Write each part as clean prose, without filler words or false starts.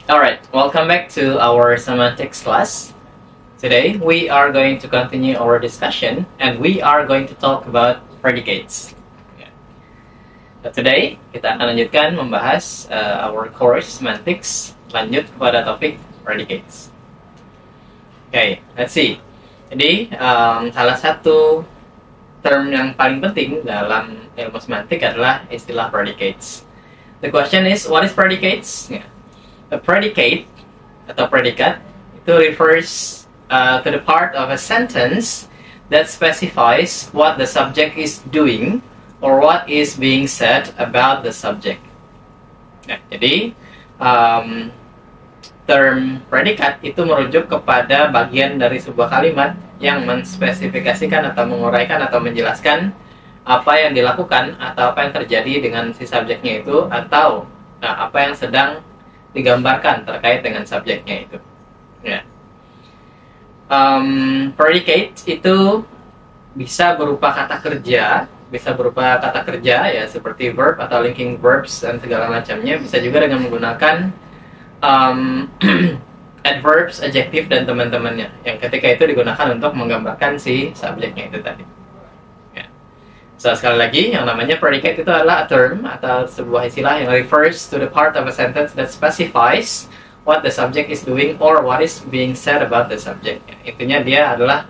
Alright, welcome back to our semantics class. Today we are going to continue our discussion and we are going to talk about predicates. Today kita akan lanjutkan membahas our course semantics, lanjut kepada topik predicates. Okay, let's see. Jadi salah satu term yang paling penting dalam ilmu semantik adalah istilah predicates. The question is, what is predicates? A predicate atau predikat itu refers to the part of a sentence that specifies what the subject is doing or what is being said about the subject. Nah, jadi term predikat itu merujuk kepada bagian dari sebuah kalimat yang menspesifikasikan atau menguraikan atau menjelaskan apa yang dilakukan atau apa yang terjadi dengan si subjeknya itu atau apa yang sedang digambarkan terkait dengan subjeknya itu. Ya. Predicate itu bisa berupa kata kerja, ya seperti verb atau linking verbs dan segala macamnya. Bisa juga dengan menggunakan adverbs, adjective dan teman-temannya yang ketika itu digunakan untuk menggambarkan si subjeknya itu tadi. So, sekali lagi, yang namanya predicate itu adalah a term atau sebuah istilah yang refers to the part of a sentence that specifies what the subject is doing or what is being said about the subject. Intinya dia adalah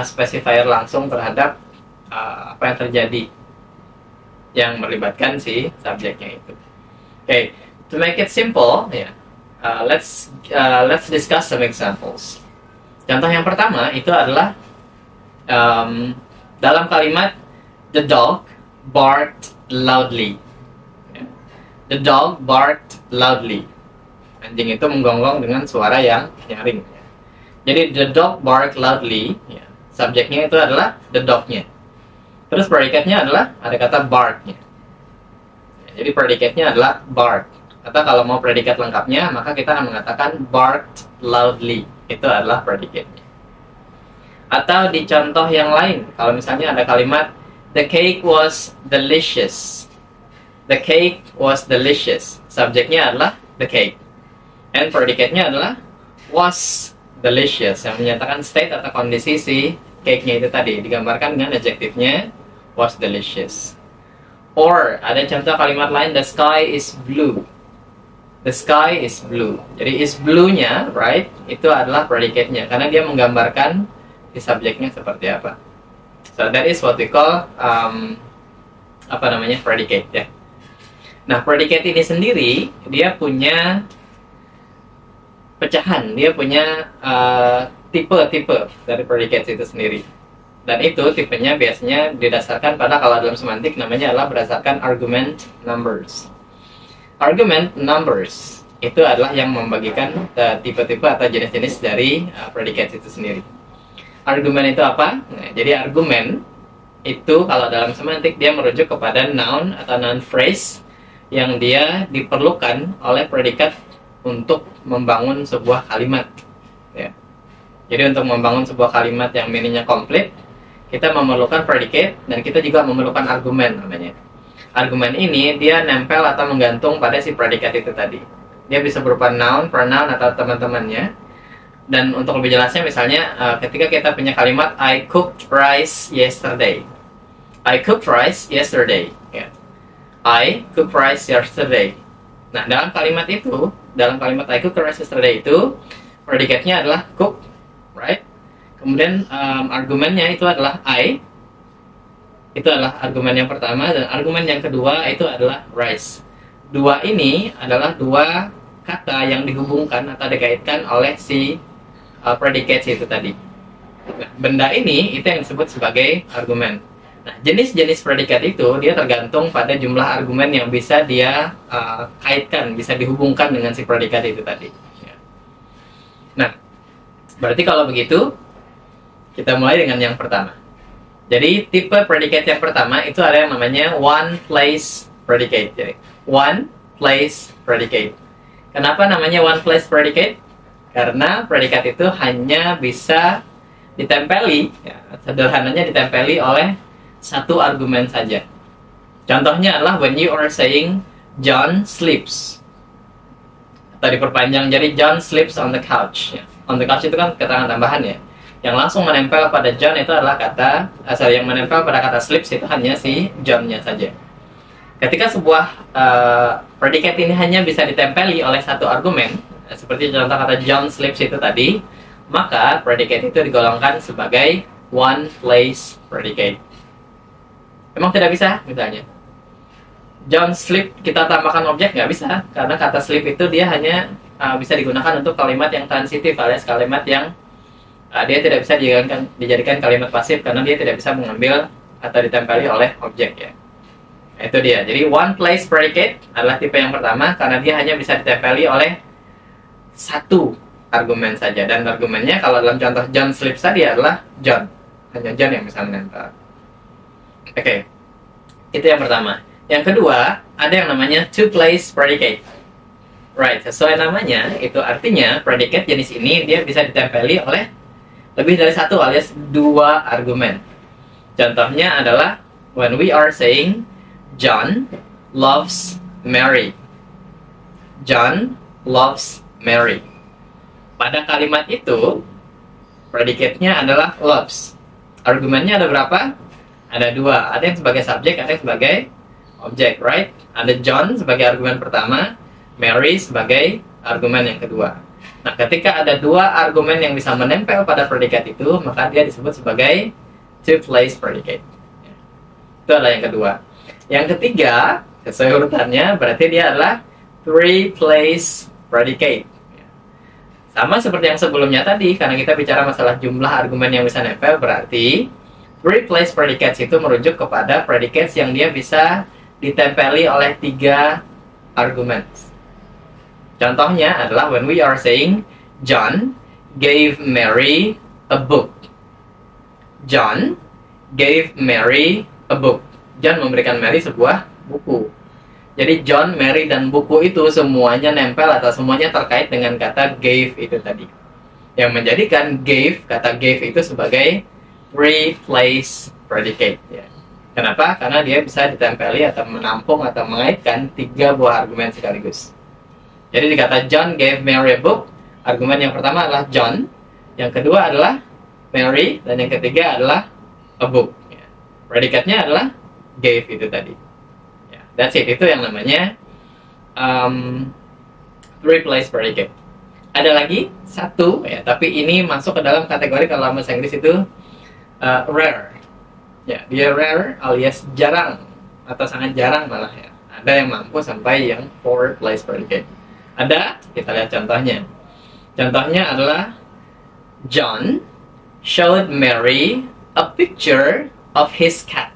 specifier langsung terhadap apa yang terjadi yang melibatkan si subjeknya itu. Okay, to make it simple, let's discuss some examples. Contoh yang pertama itu adalah dalam kalimat the dog barked loudly. The dog barked loudly. Anjing itu menggonggong dengan suara yang nyaring. Jadi the dog barked loudly. Subjeknya itu adalah the dog-nya. Terus predikatnya adalah ada kata bark-nya. Jadi predikatnya adalah bark. Atau kalau mau predikat lengkapnya, maka kita akan mengatakan barked loudly. Itu adalah predikatnya. Atau di contoh yang lain, kalau misalnya ada kalimat the cake was delicious. The cake was delicious. Subjeknya adalah the cake. And predikatnya adalah was delicious. Yang menyatakan state atau kondisi si cake-nya itu tadi. Digambarkan dengan adjektifnya was delicious. Or ada contoh kalimat lain, the sky is blue. The sky is blue. Jadi is blue-nya, right, itu adalah predikatnya. Karena dia menggambarkan si subjeknya seperti apa. So that is what we call predicate ya. Nah, predicate ini sendiri dia punya pecahan, dia punya tipe-tipe dari predicate itu sendiri. Dan itu tipenya biasanya didasarkan pada, kalau dalam semantik namanya adalah berdasarkan argument numbers. Argument numbers itu adalah yang membagikan tipe-tipe atau jenis-jenis dari predicate itu sendiri. Argumen itu apa? Nah, jadi argumen itu kalau dalam semantik dia merujuk kepada noun atau noun phrase yang dia diperlukan oleh predikat untuk membangun sebuah kalimat. Ya. Jadi untuk membangun sebuah kalimat yang meaningnya komplit, kita memerlukan predicate dan kita juga memerlukan argumen namanya. Argumen ini dia nempel atau menggantung pada si predikat itu tadi. Dia bisa berupa noun, pronoun atau teman-temannya. Dan untuk lebih jelasnya misalnya ketika kita punya kalimat I cooked rice yesterday. I cooked rice yesterday. I cooked rice yesterday. Nah, dalam kalimat itu, dalam kalimat I cooked rice yesterday itu predikatnya adalah cook, right? Kemudian argumennya itu adalah I. Itu adalah argumen yang pertama, dan argumen yang kedua itu adalah rice. Dua ini adalah dua kata yang dihubungkan atau dikaitkan oleh si predicates itu tadi. Nah, benda ini itu yang disebut sebagai argumen. Nah, jenis-jenis predikat itu dia tergantung pada jumlah argumen yang bisa dia kaitkan, bisa dihubungkan dengan si predikat itu tadi. Nah, berarti kalau begitu kita mulai dengan yang pertama. Jadi tipe predikat yang pertama itu ada yang namanya one place predicate. Jadi one place predicate. Kenapa namanya one place predicate? Karena predikat itu hanya bisa ditempeli, sederhananya ditempeli oleh satu argumen saja. Contohnya adalah when you are saying John sleeps. atau diperpanjang jadi John sleeps on the couch. Ya. On the couch itu kan keterangan tambahan ya. Yang langsung menempel pada John itu adalah kata yang menempel pada kata sleeps itu hanya si John-nya saja. Ketika sebuah predikat ini hanya bisa ditempeli oleh satu argumen, seperti contoh kata John sleeps itu tadi, maka predikat itu digolongkan sebagai one place predicate. Emang tidak bisa misalnya John sleep kita tambahkan objek? Nggak bisa, karena kata sleep itu dia hanya bisa digunakan untuk kalimat yang transitif alias kalimat yang dia tidak bisa dijadikan kalimat pasif karena dia tidak bisa mengambil atau ditempeli oleh objek ya. Nah, itu dia. Jadi one place predicate adalah tipe yang pertama karena dia hanya bisa ditempeli oleh satu argumen saja, dan argumennya kalau dalam contoh John sleeps tadi adalah John, hanya John yang bisa menempel. Oke, itu yang pertama. Yang kedua, ada yang namanya two place predicate. Right, sesuai namanya, itu artinya predikat jenis ini dia bisa ditempeli oleh lebih dari satu alias dua argumen. Contohnya adalah when we are saying John loves Mary. John loves Mary. Pada kalimat itu, predikatnya adalah loves. Argumennya ada berapa? Ada dua. Ada yang sebagai subjek, ada yang sebagai objek, right? Ada John sebagai argumen pertama, Mary sebagai argumen yang kedua. Nah, ketika ada dua argumen yang bisa menempel pada predikat itu, maka dia disebut sebagai two-place predicate. Itu adalah yang kedua. Yang ketiga, sesuai urutannya, berarti dia adalah three-place predicate. Sama seperti yang sebelumnya tadi, karena kita bicara masalah jumlah argumen yang bisa nempel, berarti three-place predicates itu merujuk kepada predicates yang dia bisa ditempeli oleh tiga argumen. Contohnya adalah when we are saying John gave Mary a book. John gave Mary a book. John memberikan Mary sebuah buku. Jadi John, Mary, dan buku itu semuanya nempel atau semuanya terkait dengan kata gave itu tadi. Yang menjadikan kata gave itu sebagai three-place predicate. Ya. Kenapa? Karena dia bisa ditempeli atau menampung atau mengaitkan tiga buah argumen sekaligus. Jadi di kata John gave Mary a book, argumen yang pertama adalah John, yang kedua adalah Mary, dan yang ketiga adalah a book. Ya. Predikatnya adalah gave itu tadi. Ya. That's it. Itu yang namanya three-place predicate. Ada lagi satu, ya, tapi ini masuk ke dalam kategori kalau bahasa Inggris itu rare. Ya, dia rare alias jarang atau sangat jarang malah ya. Ada yang mampu sampai yang four-place predicate. Ada, kita lihat contohnya. Contohnya adalah John showed Mary a picture of his cat.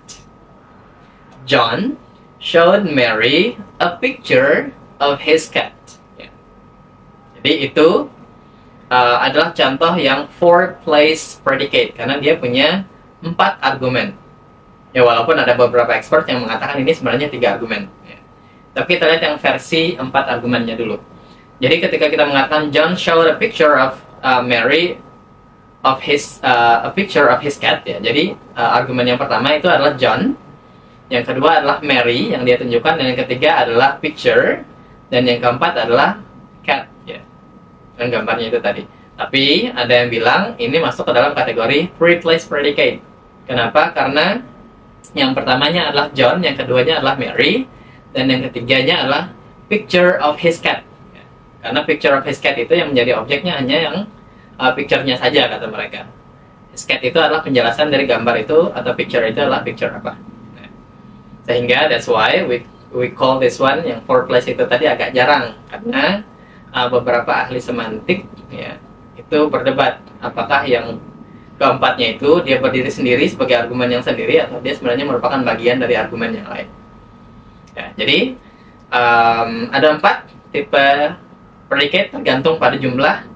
John showed Mary a picture of his cat. Ya. Jadi itu adalah contoh yang four-place predicate karena dia punya 4 argumen. Ya, walaupun ada beberapa expert yang mengatakan ini sebenarnya 3 argumen. Ya. Tapi kita lihat yang versi 4 argumennya dulu. Jadi ketika kita mengatakan John showed a picture of Mary of his a picture of his cat, ya. Jadi argumen yang pertama itu adalah John, yang kedua adalah Mary yang dia tunjukkan, dan yang ketiga adalah picture, dan yang keempat adalah cat, ya. Dan gambarnya itu tadi. Tapi ada yang bilang ini masuk ke dalam kategori three-place predicate. Kenapa? Karena yang pertamanya adalah John, yang keduanya adalah Mary, dan yang ketiganya adalah picture of his cat. Karena picture of his cat itu yang menjadi objeknya hanya yang picture-nya saja, kata mereka. His cat itu adalah penjelasan dari gambar itu, atau picture itu adalah picture apa. Nah, sehingga that's why we call this one yang four-place itu tadi agak jarang, karena beberapa ahli semantik ya itu berdebat apakah yang keempatnya itu dia berdiri sendiri sebagai argumen yang sendiri atau dia sebenarnya merupakan bagian dari argumen yang lain. Ya, jadi ada 4 tipe predicate tergantung pada jumlah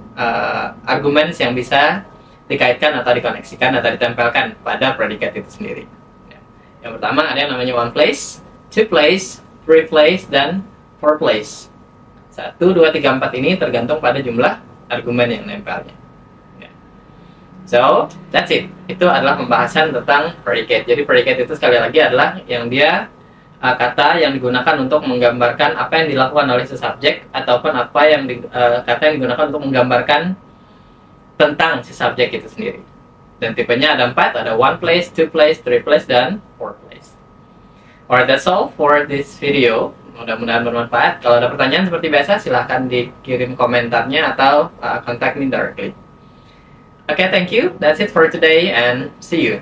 argumen yang bisa dikaitkan atau dikoneksikan atau ditempelkan pada predikat itu sendiri. Ya. Yang pertama ada yang namanya one place, two place, three place, dan four place. 1, 2, 3, 4 ini tergantung pada jumlah argumen yang nempelnya. Ya. So, that's it. Itu adalah pembahasan tentang predicate. Jadi predicate itu sekali lagi adalah yang dia kata yang digunakan untuk menggambarkan apa yang dilakukan oleh si subjek, ataupun kata yang digunakan untuk menggambarkan tentang si subjek itu sendiri. Dan tipenya ada 4, ada one place, two place, three place, dan four place. Alright, that's all for this video. Mudah-mudahan bermanfaat. Kalau ada pertanyaan seperti biasa, silahkan dikirim komentarnya atau contact me directly. Okay, thank you. That's it for today and see you.